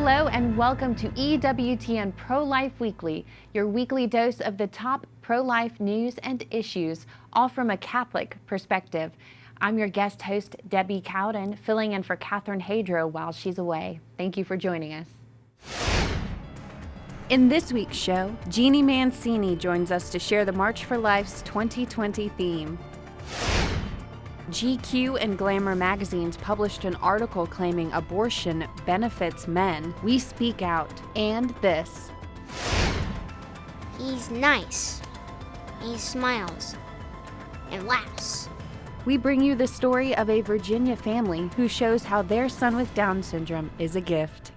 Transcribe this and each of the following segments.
Hello and welcome to EWTN Pro-Life Weekly, your weekly dose of the top pro-life news and issues, all from a Catholic perspective. I'm your guest host, Debbie Cowden, filling in for Catherine Hadro while she's away. Thank you for joining us. In this week's show, Jeanne Mancini joins us to share the March for Life's 2020 theme. GQ and Glamour magazines published an article claiming abortion benefits men. We speak out. And this. He's nice. He smiles and laughs. We bring you the story of a Virginia family who shows how their son with Down syndrome is a gift.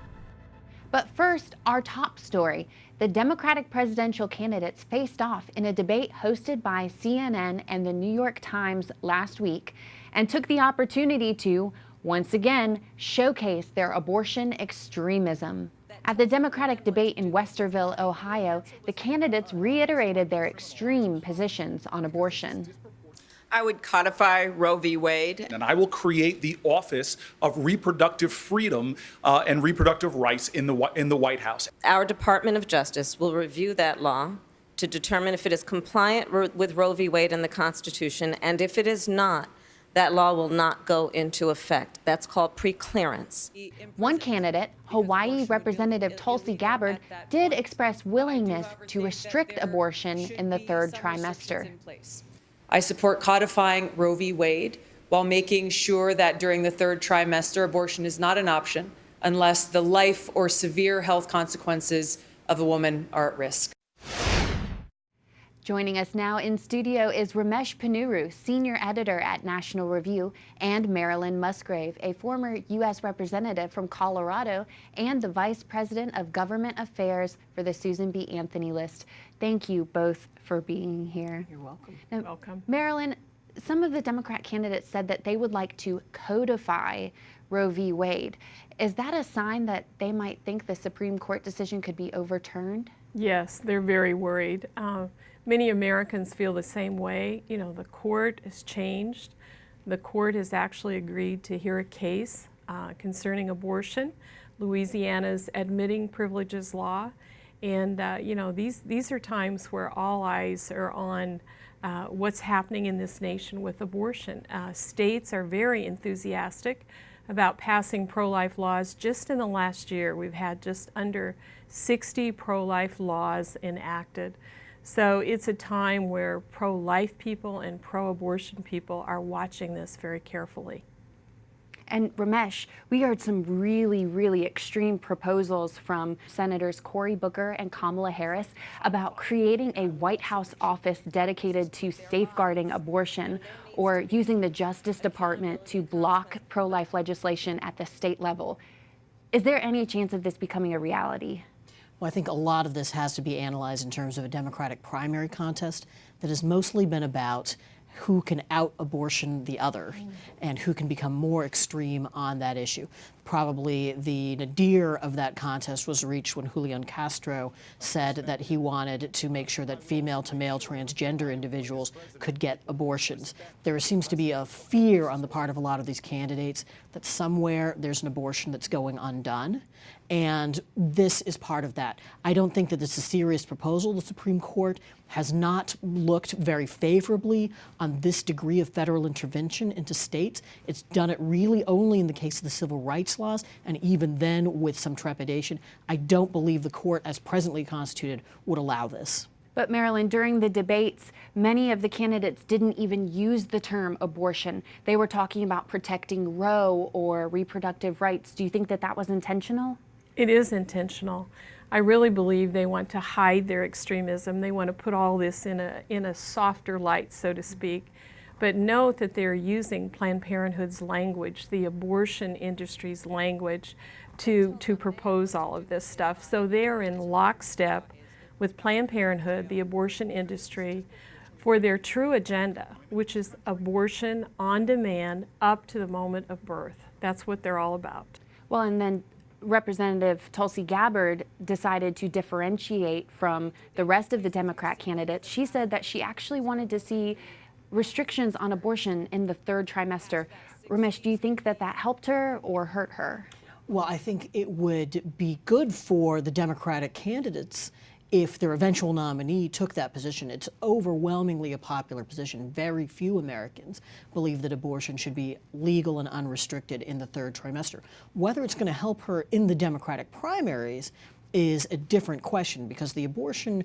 But first, our top story. The Democratic presidential candidates faced off in a debate hosted by CNN and the New York Times last week and took the opportunity to, once again, showcase their abortion extremism. At the Democratic debate in Westerville, Ohio, the candidates reiterated their extreme positions on abortion. I would codify Roe v. Wade. And I will create the Office of Reproductive Freedom and Reproductive Rights in the White House. Our Department of Justice will review that law to determine if it is compliant with Roe v. Wade and the Constitution, and if it is not, that law will not go into effect. That's called preclearance. One candidate, Hawaii Representative Tulsi Gabbard, did express willingness to restrict abortion in the third trimester. I support codifying Roe v. Wade while making sure that during the third trimester, abortion is not an option unless the life or severe health consequences of a woman are at risk. Joining us now in studio is Ramesh Ponnuru, senior editor at National Review, and Marilyn Musgrave, a former U.S. representative from Colorado and the vice president of government affairs for the Susan B. Anthony list. Thank you both for being here. You're welcome. Now, welcome. Marilyn, some of the Democrat candidates said that they would like to codify Roe v. Wade. Is that a sign that they might think the Supreme Court decision could be overturned? Yes, they're very worried. Many Americans feel the same way. You know, the court has changed. The court has actually agreed to hear a case concerning abortion. Louisiana's admitting privileges law. And, you know, these are times where all eyes are on what's happening in this nation with abortion. States are very enthusiastic about passing pro-life laws. Just in the last year, we've had just under 60 pro-life laws enacted. So it's a time where pro-life people and pro-abortion people are watching this very carefully. And Ramesh, we heard some really extreme proposals from Senators Cory Booker and Kamala Harris about creating a White House office dedicated to safeguarding abortion or using the Justice Department to block pro-life legislation at the state level. Is there any chance of this becoming a reality? Well, I think a lot of this has to be analyzed in terms of a Democratic primary contest that has mostly been about who can out-abortion the other and who can become more extreme on that issue. Probably the nadir of that contest was reached when Julian Castro said that he wanted to make sure that female-to-male transgender individuals could get abortions. There seems to be a fear on the part of a lot of these candidates that somewhere there's an abortion that's going undone, and this is part of that. I don't think that it's a serious proposal. The Supreme Court has not looked very favorably on this degree of federal intervention into states. It's done it really only in the case of the civil rights laws, and even then with some trepidation. I don't believe the court, as presently constituted, would allow this. But Marilyn, during the debates, many of the candidates didn't even use the term abortion. They were talking about protecting Roe or reproductive rights. Do you think that that was intentional? It is intentional. I really believe they want to hide their extremism. They want to put all this in a softer light, so to speak. But note that they're using Planned Parenthood's language, the abortion industry's language, to propose all of this stuff. So they're in lockstep with Planned Parenthood, the abortion industry, for their true agenda, which is abortion on demand up to the moment of birth. That's what they're all about. Well, and then Representative Tulsi Gabbard decided to differentiate from the rest of the Democrat candidates. She said that she actually wanted to see restrictions on abortion in the third trimester. Ramesh, do you think that that helped her or hurt her? Well, I think it would be good for the Democratic candidates if their eventual nominee took that position. It's overwhelmingly a popular position. Very few Americans believe that abortion should be legal and unrestricted in the third trimester. Whether it's going to help her in the Democratic primaries is a different question, because the abortion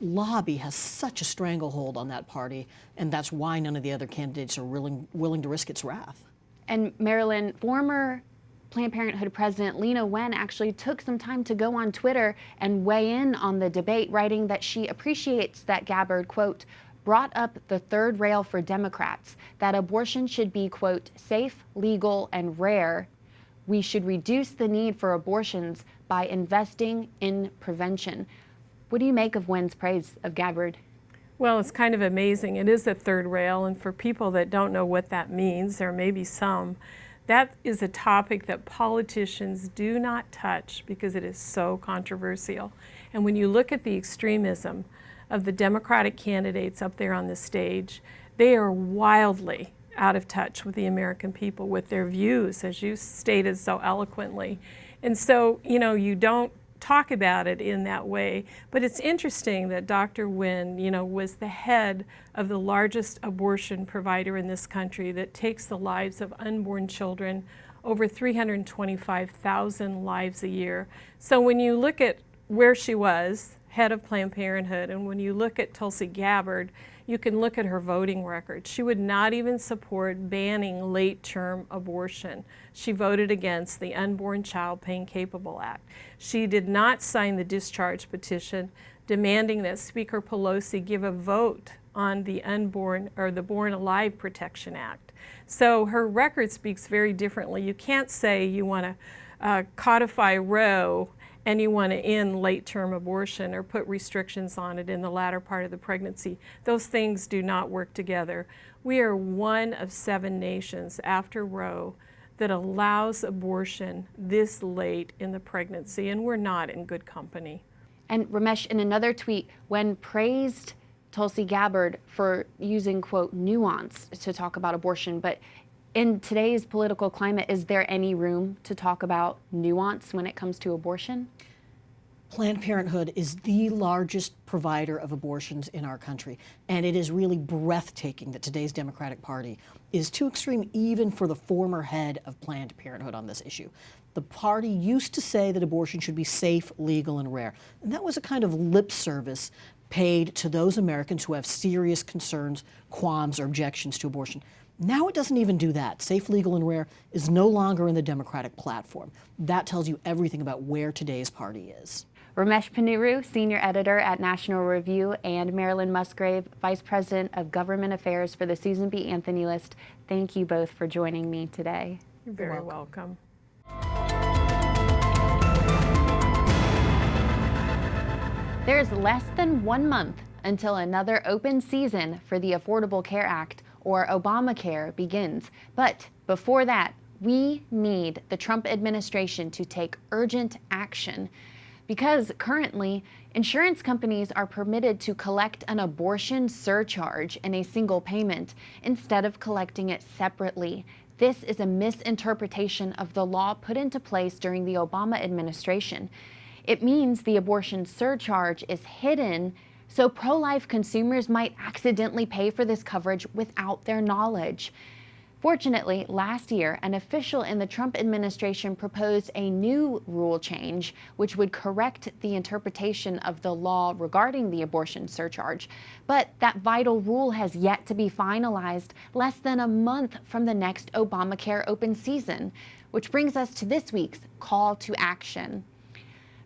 lobby has such a stranglehold on that party, and that's why none of the other candidates are willing to risk its wrath. And Marilyn, former Planned Parenthood President Lena Wen actually took some time to go on Twitter and weigh in on the debate, writing that she appreciates that Gabbard, quote, brought up the third rail for Democrats, that abortion should be, quote, safe, legal, and rare. We should reduce the need for abortions by investing in prevention. What do you make of Wen's praise of Gabbard? Well, it's kind of amazing. It is a third rail, and for people that don't know what that means, there may be some, that is a topic that politicians do not touch because it is so controversial. And when you look at the extremism of the Democratic candidates up there on the stage, they are wildly out of touch with the American people, with their views, as you stated so eloquently. And so, you don't talk about it in that way. But it's interesting that Dr. Wen, was the head of the largest abortion provider in this country that takes the lives of unborn children, over 325,000 lives a year. So when you look at where she was, head of Planned Parenthood, and when you look at Tulsi Gabbard, you can look at her voting record. She would not even support banning late-term abortion. She voted against the Unborn Child Pain Capable Act. She did not sign the discharge petition demanding that Speaker Pelosi give a vote on the the Born Alive Protection Act. So her record speaks very differently. You can't say you want to codify Roe and you want to end late-term abortion or put restrictions on it in the latter part of the pregnancy. Those things do not work together. We are one of 7 nations after Roe that allows abortion this late in the pregnancy, and we're not in good company. And Ramesh, in another tweet, Wen praised Tulsi Gabbard for using, quote, nuance to talk about abortion, but in today's political climate, is there any room to talk about nuance when it comes to abortion? Planned Parenthood is the largest provider of abortions in our country, and it is really breathtaking that today's Democratic Party is too extreme even for the former head of Planned Parenthood on this issue. The party used to say that abortion should be safe, legal, and rare, and that was a kind of lip service paid to those Americans who have serious concerns, qualms, or objections to abortion. Now it doesn't even do that. Safe, legal, and rare is no longer in the Democratic platform. That tells you everything about where today's party is. Ramesh Ponnuru, Senior Editor at National Review, and Marilyn Musgrave, Vice President of Government Affairs for the Susan B. Anthony List. Thank you both for joining me today. You're very welcome. There's less than 1 month until another open season for the Affordable Care Act, or Obamacare, begins. But before that, we need the Trump administration to take urgent action, because currently insurance companies are permitted to collect an abortion surcharge in a single payment instead of collecting it separately. This is a misinterpretation of the law put into place during the Obama administration. It means the abortion surcharge is hidden, so pro-life consumers might accidentally pay for this coverage without their knowledge. Fortunately, last year, an official in the Trump administration proposed a new rule change which would correct the interpretation of the law regarding the abortion surcharge. But that vital rule has yet to be finalized less than a month from the next Obamacare open season, which brings us to this week's call to action.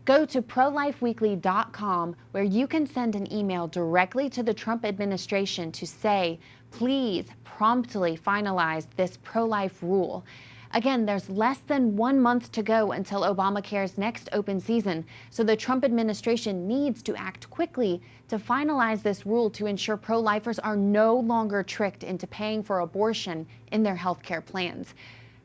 Go to ProLifeWeekly.com, where you can send an email directly to the Trump administration to say, please promptly finalize this pro-life rule. Again, there's less than 1 month to go until Obamacare's next open season, so the Trump administration needs to act quickly to finalize this rule to ensure pro-lifers are no longer tricked into paying for abortion in their health care plans.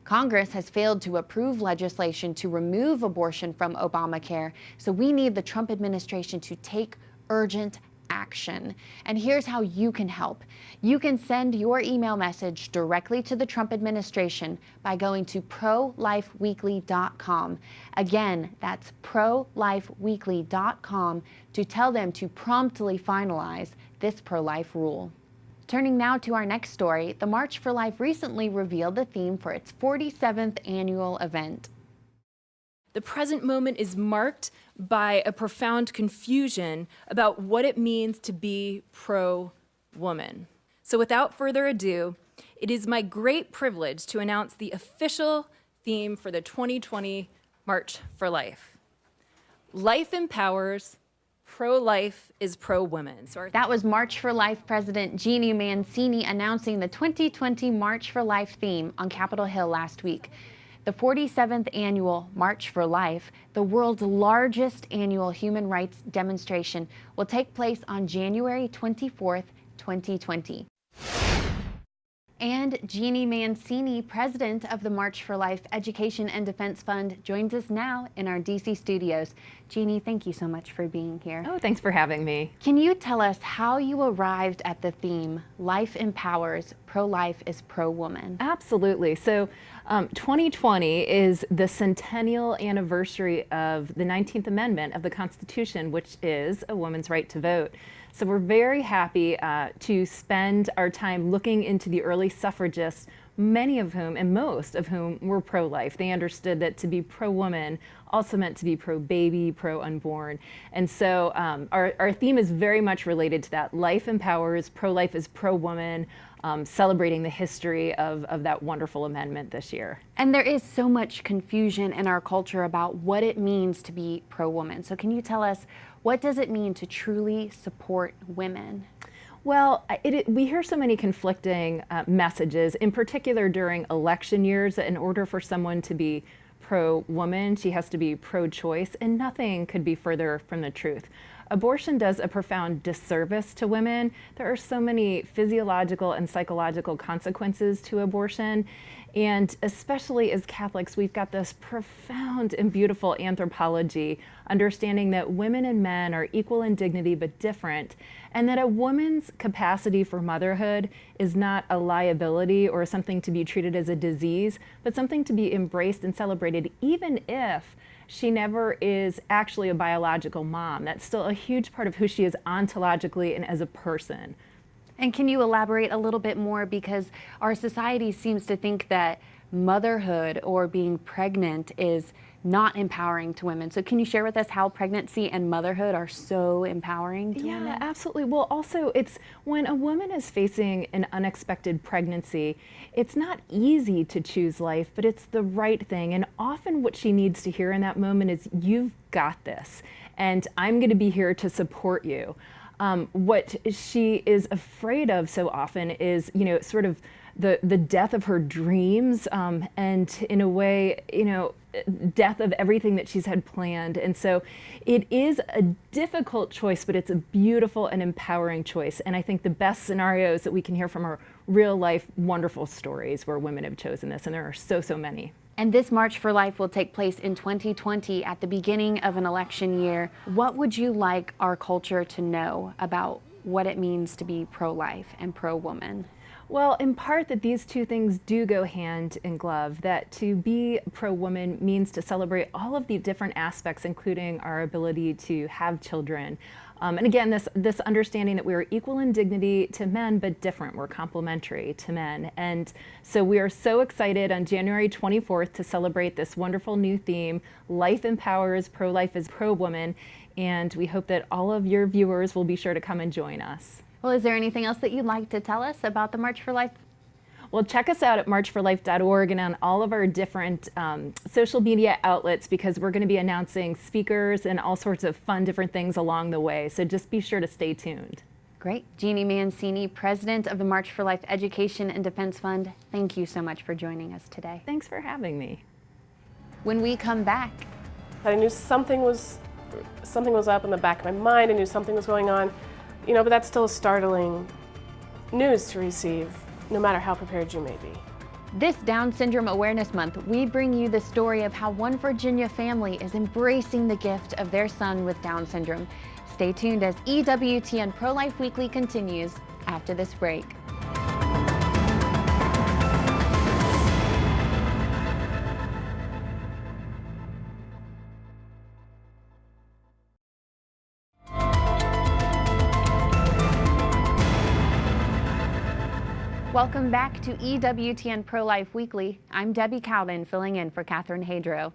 Congress has failed to approve legislation to remove abortion from Obamacare, so we need the Trump administration to take urgent action. And here's how you can help. You can send your email message directly to the Trump administration by going to prolifeweekly.com. Again, that's prolifeweekly.com to tell them to promptly finalize this pro-life rule. Turning now to our next story, the March for Life recently revealed the theme for its 47th annual event. The present moment is marked by a profound confusion about what it means to be pro-woman. So without further ado, it is my great privilege to announce the official theme for the 2020 March for Life. Life empowers, pro-life is pro-women. That was March for Life President Jeanne Mancini announcing the 2020 March for Life theme on Capitol Hill last week. The 47th annual March for Life, the world's largest annual human rights demonstration, will take place on January 24th, 2020. And Jeanne Mancini, president of the March for Life Education and Defense Fund, joins us now in our DC studios. Jeanne, thank you so much for being here. Oh, thanks for having me. Can you tell us how you arrived at the theme, Life Empowers, Pro-Life is Pro-Woman? Absolutely. So 2020 is the centennial anniversary of the 19th Amendment of the Constitution, which is a woman's right to vote. So we're very happy to spend our time looking into the early suffragists, many of whom and most of whom were pro-life. They understood that to be pro-woman also meant to be pro-baby, pro-unborn. And so our theme is very much related to that. Life empowers, pro-life is pro-woman, celebrating the history of that wonderful amendment this year. And there is so much confusion in our culture about what it means to be pro-woman. So can you tell us, what does it mean to truly support women? Well, we hear so many conflicting messages, in particular during election years. In order for someone to be pro-woman, she has to be pro-choice, and nothing could be further from the truth. Abortion does a profound disservice to women. There are so many physiological and psychological consequences to abortion. And especially as Catholics, we've got this profound and beautiful anthropology, understanding that women and men are equal in dignity but different, and that a woman's capacity for motherhood is not a liability or something to be treated as a disease, but something to be embraced and celebrated, even if she never is actually a biological mom. That's still a huge part of who she is ontologically and as a person. And can you elaborate a little bit more, because our society seems to think that motherhood or being pregnant is not empowering to women. So can you share with us how pregnancy and motherhood are so empowering to women? Yeah, absolutely. Well, also, it's when a woman is facing an unexpected pregnancy, it's not easy to choose life, but it's the right thing. And often what she needs to hear in that moment is, you've got this, and I'm going to be here to support you. What she is afraid of so often is, sort of the death of her dreams, and in a way, death of everything that she's had planned. And so it is a difficult choice, but it's a beautiful and empowering choice. And I think the best scenarios that we can hear from are real life, wonderful stories where women have chosen this, and there are so many. And this March for Life will take place in 2020 at the beginning of an election year. What would you like our culture to know about what it means to be pro-life and pro-woman? Well, in part that these two things do go hand in glove, that to be pro-woman means to celebrate all of the different aspects, including our ability to have children. And again, this understanding that we are equal in dignity to men, but different. We're complementary to men. And so we are so excited on January 24th to celebrate this wonderful new theme, Life Empowers, Pro-Life is Pro-Woman. And we hope that all of your viewers will be sure to come and join us. Well, is there anything else that you'd like to tell us about the March for Life? Well, check us out at marchforlife.org and on all of our different social media outlets, because we're going to be announcing speakers and all sorts of fun different things along the way. So just be sure to stay tuned. Great. Jeanne Mancini, president of the March for Life Education and Defense Fund, thank you so much for joining us today. Thanks for having me. When we come back, I knew something was up in the back of my mind. I knew something was going on, but that's still startling news to receive, no matter how prepared you may be. This Down Syndrome Awareness Month, we bring you the story of how one Virginia family is embracing the gift of their son with Down syndrome. Stay tuned as EWTN Pro-Life Weekly continues after this break. Welcome back to EWTN Pro-Life Weekly. I'm Debbie Cowden, filling in for Catherine Hadro.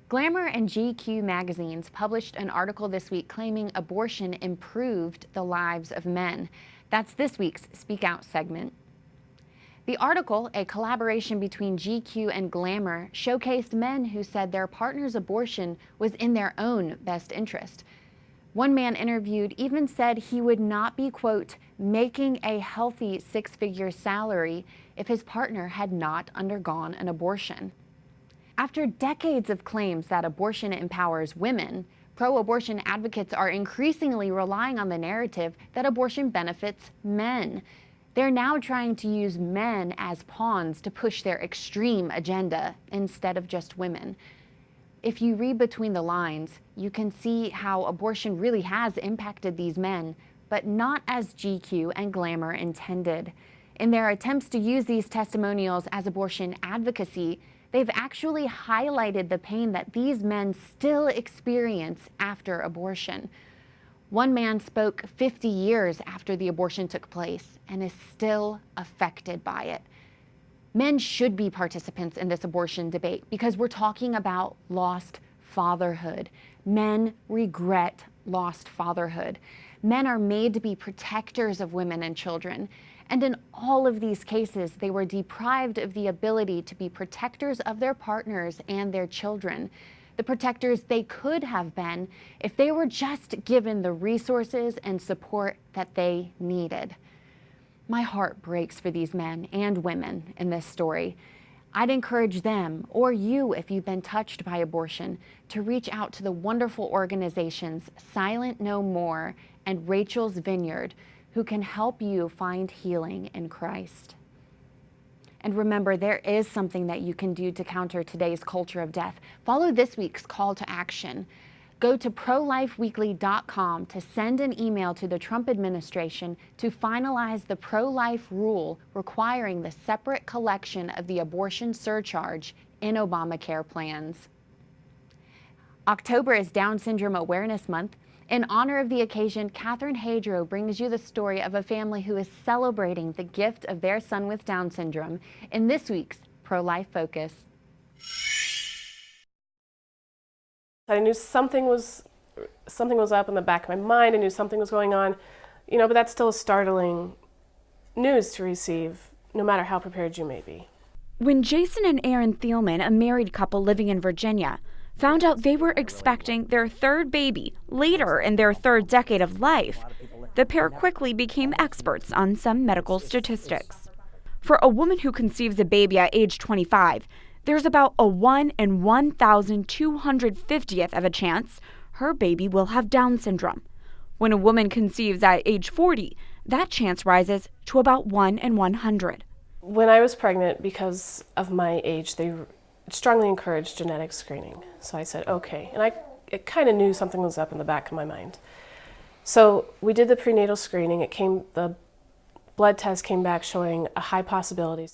Glamour and GQ magazines published an article this week claiming abortion improved the lives of men. That's this week's Speak Out segment. The article, a collaboration between GQ and Glamour, showcased men who said their partner's abortion was in their own best interest. One man interviewed even said he would not be, quote, making a healthy six-figure salary if his partner had not undergone an abortion. After decades of claims that abortion empowers women, pro-abortion advocates are increasingly relying on the narrative that abortion benefits men. They're now trying to use men as pawns to push their extreme agenda instead of just women. If you read between the lines, you can see how abortion really has impacted these men, but not as GQ and Glamour intended. In their attempts to use these testimonials as abortion advocacy, they've actually highlighted the pain that these men still experience after abortion. One man spoke 50 years after the abortion took place and is still affected by it. Men should be participants in this abortion debate because we're talking about lost fatherhood. Men regret lost fatherhood. Men are made to be protectors of women and children. And in all of these cases, they were deprived of the ability to be protectors of their partners and their children. The protectors they could have been if they were just given the resources and support that they needed. My heart breaks for these men and women in this story. I'd encourage them, or you if you've been touched by abortion, to reach out to the wonderful organizations Silent No More and Rachel's Vineyard, who can help you find healing in Christ. And remember, there is something that you can do to counter today's culture of death. Follow this week's call to action. Go to prolifeweekly.com to send an email to the Trump administration to finalize the pro-life rule requiring the separate collection of the abortion surcharge in Obamacare plans. October is Down Syndrome Awareness Month. In honor of the occasion, Catherine Hadro brings you the story of a family who is celebrating the gift of their son with Down syndrome in this week's Pro-Life Focus. I knew something was up in the back of my mind. I knew something was going on, but that's still startling news to receive, no matter how prepared you may be. When Jason and Erin Thielman, a married couple living in Virginia, found out they were expecting their third baby later in their third decade of life, the pair quickly became experts on some medical statistics. For a woman who conceives a baby at age 25, there's about a 1 in 1,250th of a chance her baby will have Down syndrome. When a woman conceives at age 40, that chance rises to about 1 in 100. When I was pregnant, because of my age, they strongly encouraged genetic screening. So I said, okay. And I kind of knew something was up in the back of my mind. So we did the prenatal screening. The blood test came back showing a high possibility.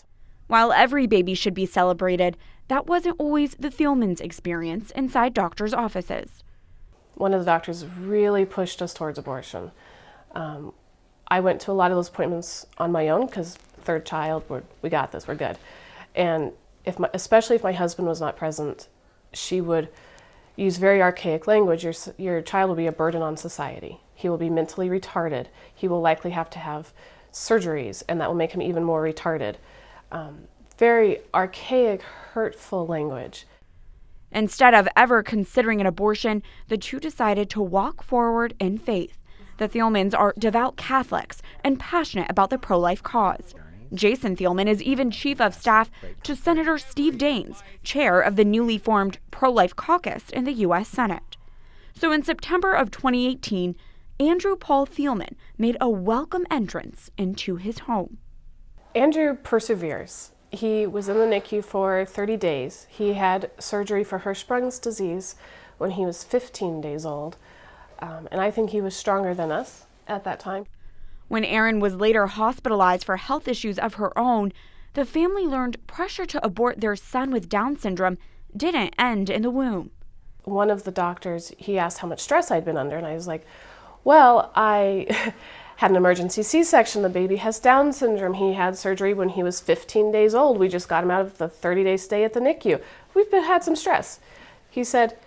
While every baby should be celebrated, that wasn't always the Thielmans' experience inside doctors' offices. One of the doctors really pushed us towards abortion. I went to a lot of those appointments on my own because third child, we got this, we're good. And especially if my husband was not present, she would use very archaic language. Your child will be a burden on society. He will be mentally retarded. He will likely have to have surgeries, and that will make him even more retarded. Very archaic, hurtful language. Instead of ever considering an abortion, the two decided to walk forward in faith. The Thielmans are devout Catholics and passionate about the pro-life cause. Jason Thielman is even chief of staff to Senator Steve Daines, chair of the newly formed pro-life caucus in the U.S. Senate. So in September of 2018, Andrew Paul Thielman made a welcome entrance into his home. Andrew perseveres. He was in the NICU for 30 days. He had surgery for Hirschsprung's disease when he was 15 days old. And I think he was stronger than us at that time. When Erin was later hospitalized for health issues of her own, the family learned pressure to abort their son with Down syndrome didn't end in the womb. One of the doctors, he asked how much stress I'd been under, and I was like, well, I had an emergency C-section. The baby has Down syndrome. He had surgery when he was 15 days old. We just got him out of the 30-day stay at the NICU. We've had some stress. He said,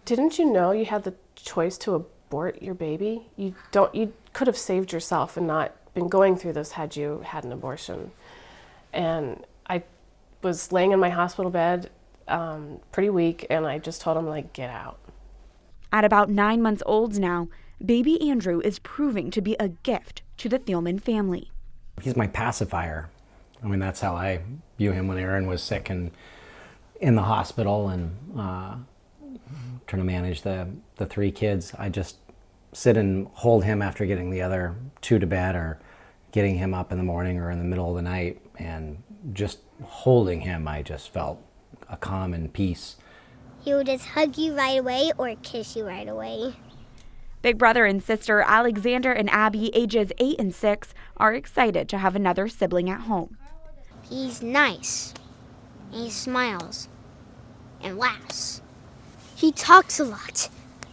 didn't you know you had the choice to abort your baby? You could have saved yourself and not been going through this had you had an abortion. And I was laying in my hospital bed, pretty weak, and I just told him, like, get out. At about 9 months old now, baby Andrew is proving to be a gift to the Thielman family. He's my pacifier. I mean, that's how I view him when Erin was sick and in the hospital and trying to manage the 3 kids. I just sit and hold him after getting the other 2 to bed or getting him up in the morning or in the middle of the night, and just holding him, I just felt a calm and peace. He will just hug you right away or kiss you right away. Big brother and sister Alexander and Abby, ages 8 and 6, are excited to have another sibling at home. He's nice, and he smiles, and laughs. He talks a lot.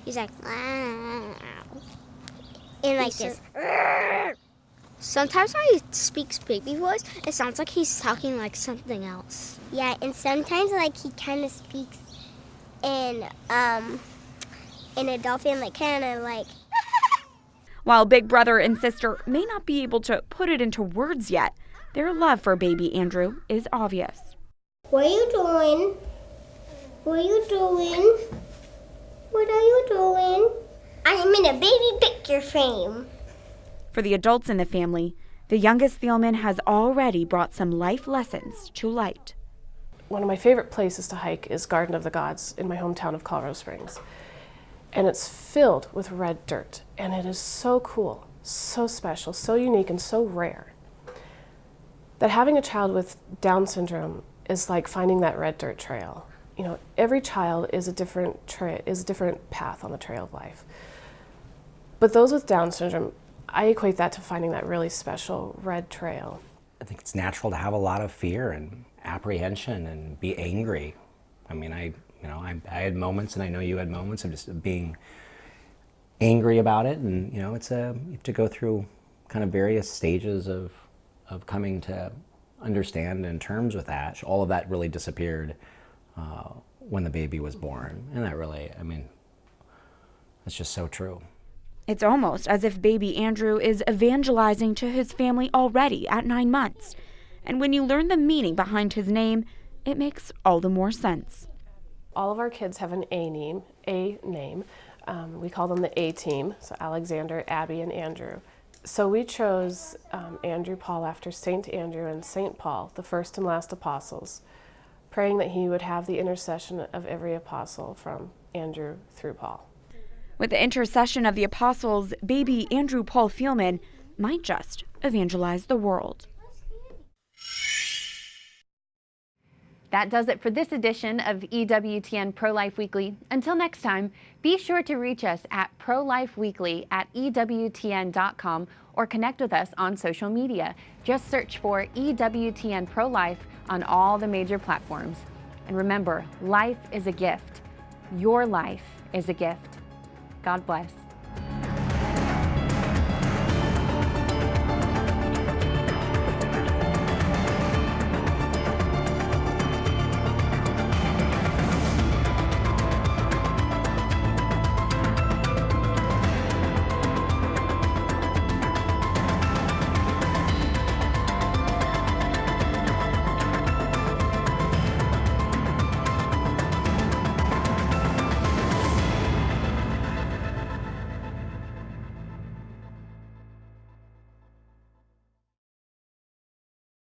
He's like, wow. And like this. Sometimes when he speaks baby voice, it sounds like he's talking like something else. Yeah, and sometimes like he kind of speaks in adult and like kind of like. While big brother and sister may not be able to put it into words yet, their love for baby Andrew is obvious. What are you doing? What are you doing? What are you doing? I am in a baby picture frame. For the adults in the family, the youngest Thielman has already brought some life lessons to light. One of my favorite places to hike is Garden of the Gods in my hometown of Colorado Springs. And it's filled with red dirt. And it is so cool, so special, so unique, and so rare that having a child with Down syndrome is like finding that red dirt trail. You know, every child is a different path on the trail of life. But those with Down syndrome, I equate that to finding that really special red trail. I think it's natural to have a lot of fear and apprehension and be angry. I mean, I had moments, and I know you had moments of just being angry about it, and you have to go through kind of various stages of coming to understand in terms with that. All of that really disappeared when the baby was born, and that really, I mean, it's just so true. It's almost as if baby Andrew is evangelizing to his family already at 9 months. And when you learn the meaning behind his name, it makes all the more sense. All of our kids have an A name. We call them the A team, so Alexander, Abby, and Andrew. So we chose Andrew Paul after St. Andrew and St. Paul, the first and last apostles, praying that he would have the intercession of every apostle from Andrew through Paul. With the intercession of the apostles, baby Andrew Paul Thielman might just evangelize the world. That does it for this edition of EWTN Pro-Life Weekly. Until next time, be sure to reach us at prolifeweekly@ewtn.com or connect with us on social media. Just search for EWTN Pro-Life on all the major platforms. And remember, life is a gift. Your life is a gift. God bless.